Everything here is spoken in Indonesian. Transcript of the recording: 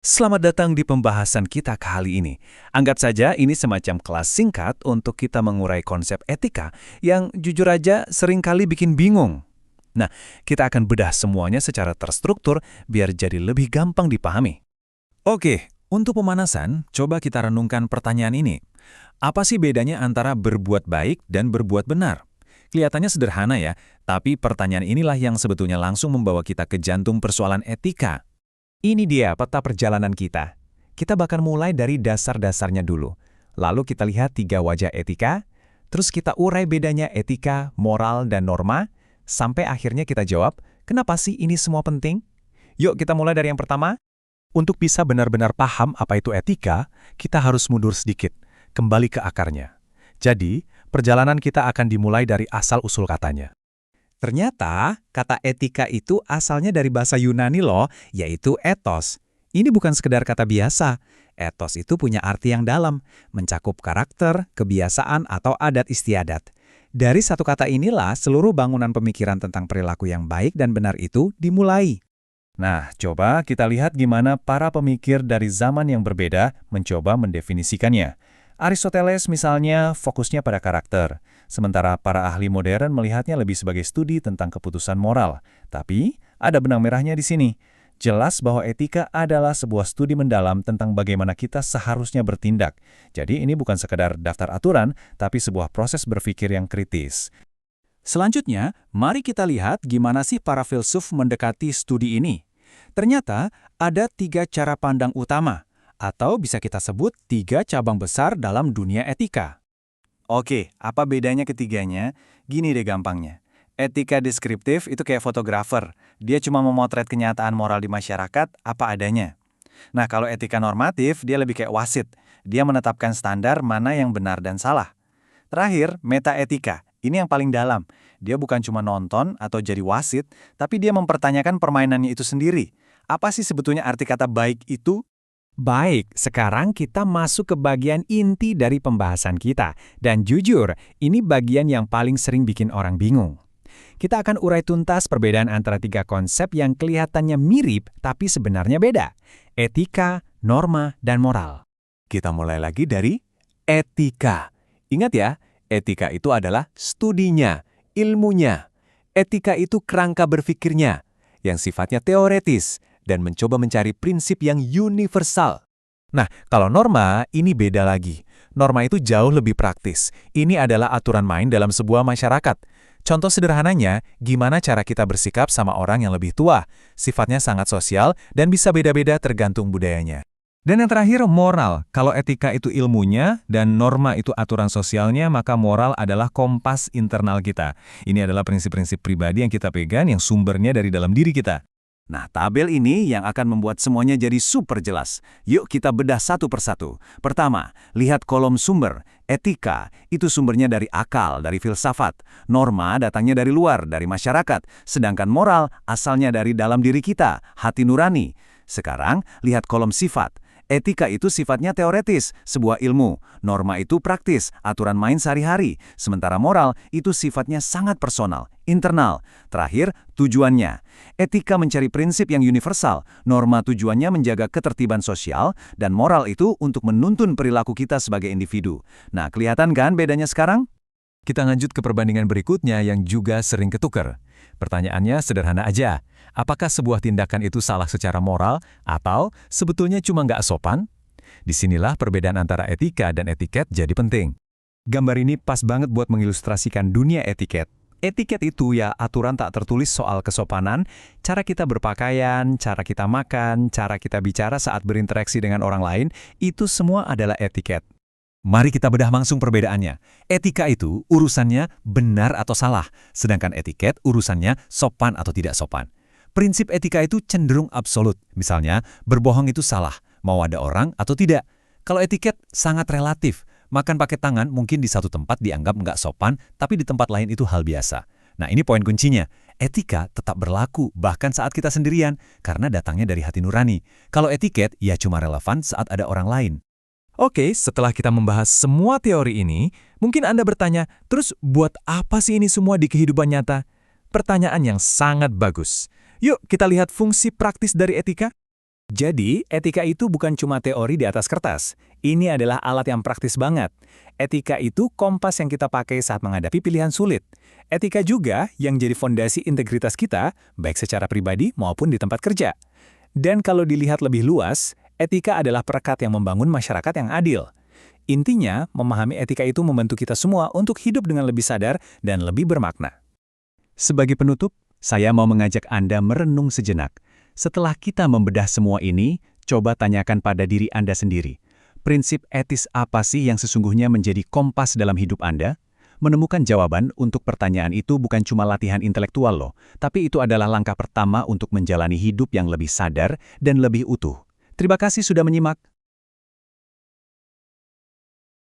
Selamat datang di pembahasan kita kali ini. Anggap saja ini semacam kelas singkat untuk kita mengurai konsep etika yang jujur aja seringkali bikin bingung. Nah, kita akan bedah semuanya secara terstruktur biar jadi lebih gampang dipahami. Oke, untuk pemanasan, coba kita renungkan pertanyaan ini. Apa sih bedanya antara berbuat baik dan berbuat benar? Kelihatannya sederhana ya, tapi pertanyaan inilah yang sebetulnya langsung membawa kita ke jantung persoalan etika. Ini dia peta perjalanan kita. Kita bakal mulai dari dasar-dasarnya dulu. Lalu kita lihat 3 wajah etika, terus kita urai bedanya etika, moral, dan norma, sampai akhirnya kita jawab, kenapa sih ini semua penting? Yuk kita mulai dari yang pertama. Untuk bisa benar-benar paham apa itu etika, kita harus mundur sedikit, kembali ke akarnya. Jadi, perjalanan kita akan dimulai dari asal-usul katanya. Ternyata, kata etika itu asalnya dari bahasa Yunani loh, yaitu ethos. Ini bukan sekedar kata biasa. Ethos itu punya arti yang dalam, mencakup karakter, kebiasaan, atau adat istiadat. Dari satu kata inilah seluruh bangunan pemikiran tentang perilaku yang baik dan benar itu dimulai. Nah, coba kita lihat gimana para pemikir dari zaman yang berbeda mencoba mendefinisikannya. Aristoteles misalnya fokusnya pada karakter, sementara para ahli modern melihatnya lebih sebagai studi tentang keputusan moral. Tapi, ada benang merahnya di sini. Jelas bahwa etika adalah sebuah studi mendalam tentang bagaimana kita seharusnya bertindak. Jadi ini bukan sekedar daftar aturan, tapi sebuah proses berpikir yang kritis. Selanjutnya, mari kita lihat gimana sih para filsuf mendekati studi ini. Ternyata, ada 3 cara pandang utama, atau bisa kita sebut 3 cabang besar dalam dunia etika. Oke, apa bedanya ketiganya? Gini deh gampangnya. Etika deskriptif itu kayak fotografer. Dia cuma memotret kenyataan moral di masyarakat apa adanya. Nah, kalau etika normatif, dia lebih kayak wasit. Dia menetapkan standar mana yang benar dan salah. Terakhir, metaetika. Ini yang paling dalam. Dia bukan cuma nonton atau jadi wasit, tapi dia mempertanyakan permainannya itu sendiri. Apa sih sebetulnya arti kata baik itu? Baik, sekarang kita masuk ke bagian inti dari pembahasan kita. Dan jujur, ini bagian yang paling sering bikin orang bingung. Kita akan urai tuntas perbedaan antara 3 konsep yang kelihatannya mirip tapi sebenarnya beda. Etika, norma, dan moral. Kita mulai lagi dari etika. Ingat ya, etika itu adalah studinya, ilmunya. Etika itu kerangka berpikirnya, yang sifatnya teoretis, dan mencoba mencari prinsip yang universal. Nah, kalau norma, ini beda lagi. Norma itu jauh lebih praktis. Ini adalah aturan main dalam sebuah masyarakat. Contoh sederhananya, gimana cara kita bersikap sama orang yang lebih tua. Sifatnya sangat sosial dan bisa beda-beda tergantung budayanya. Dan yang terakhir, moral. Kalau etika itu ilmunya dan norma itu aturan sosialnya, maka moral adalah kompas internal kita. Ini adalah prinsip-prinsip pribadi yang kita pegang yang sumbernya dari dalam diri kita. Nah, tabel ini yang akan membuat semuanya jadi super jelas. Yuk kita bedah satu persatu. Pertama, lihat kolom sumber. Etika, itu sumbernya dari akal, dari filsafat. Norma datangnya dari luar, dari masyarakat. Sedangkan moral asalnya dari dalam diri kita, hati nurani. Sekarang, lihat kolom sifat. Etika itu sifatnya teoretis, sebuah ilmu. Norma itu praktis, aturan main sehari-hari. Sementara moral itu sifatnya sangat personal, internal. Terakhir, tujuannya. Etika mencari prinsip yang universal, norma tujuannya menjaga ketertiban sosial, dan moral itu untuk menuntun perilaku kita sebagai individu. Nah, kelihatan kan bedanya sekarang? Kita lanjut ke perbandingan berikutnya yang juga sering ketukar. Pertanyaannya sederhana aja, apakah sebuah tindakan itu salah secara moral atau sebetulnya cuma nggak sopan? Disinilah perbedaan antara etika dan etiket jadi penting. Gambar ini pas banget buat mengilustrasikan dunia etiket. Etiket itu ya aturan tak tertulis soal kesopanan, cara kita berpakaian, cara kita makan, cara kita bicara saat berinteraksi dengan orang lain, itu semua adalah etiket. Mari kita bedah langsung perbedaannya. Etika itu urusannya benar atau salah, sedangkan etiket urusannya sopan atau tidak sopan. Prinsip etika itu cenderung absolut, misalnya berbohong itu salah, mau ada orang atau tidak. Kalau etiket sangat relatif, makan pakai tangan mungkin di satu tempat dianggap nggak sopan, tapi di tempat lain itu hal biasa. Nah ini poin kuncinya, etika tetap berlaku bahkan saat kita sendirian, karena datangnya dari hati nurani. Kalau etiket ya cuma relevan saat ada orang lain. Oke, setelah kita membahas semua teori ini, mungkin Anda bertanya, terus buat apa sih ini semua di kehidupan nyata? Pertanyaan yang sangat bagus. Yuk kita lihat fungsi praktis dari etika. Jadi, etika itu bukan cuma teori di atas kertas. Ini adalah alat yang praktis banget. Etika itu kompas yang kita pakai saat menghadapi pilihan sulit. Etika juga yang jadi fondasi integritas kita, baik secara pribadi maupun di tempat kerja. Dan kalau dilihat lebih luas, etika adalah perekat yang membangun masyarakat yang adil. Intinya, memahami etika itu membantu kita semua untuk hidup dengan lebih sadar dan lebih bermakna. Sebagai penutup, saya mau mengajak Anda merenung sejenak. Setelah kita membedah semua ini, coba tanyakan pada diri Anda sendiri. Prinsip etis apa sih yang sesungguhnya menjadi kompas dalam hidup Anda? Menemukan jawaban untuk pertanyaan itu bukan cuma latihan intelektual loh, tapi itu adalah langkah pertama untuk menjalani hidup yang lebih sadar dan lebih utuh. Terima kasih sudah menyimak.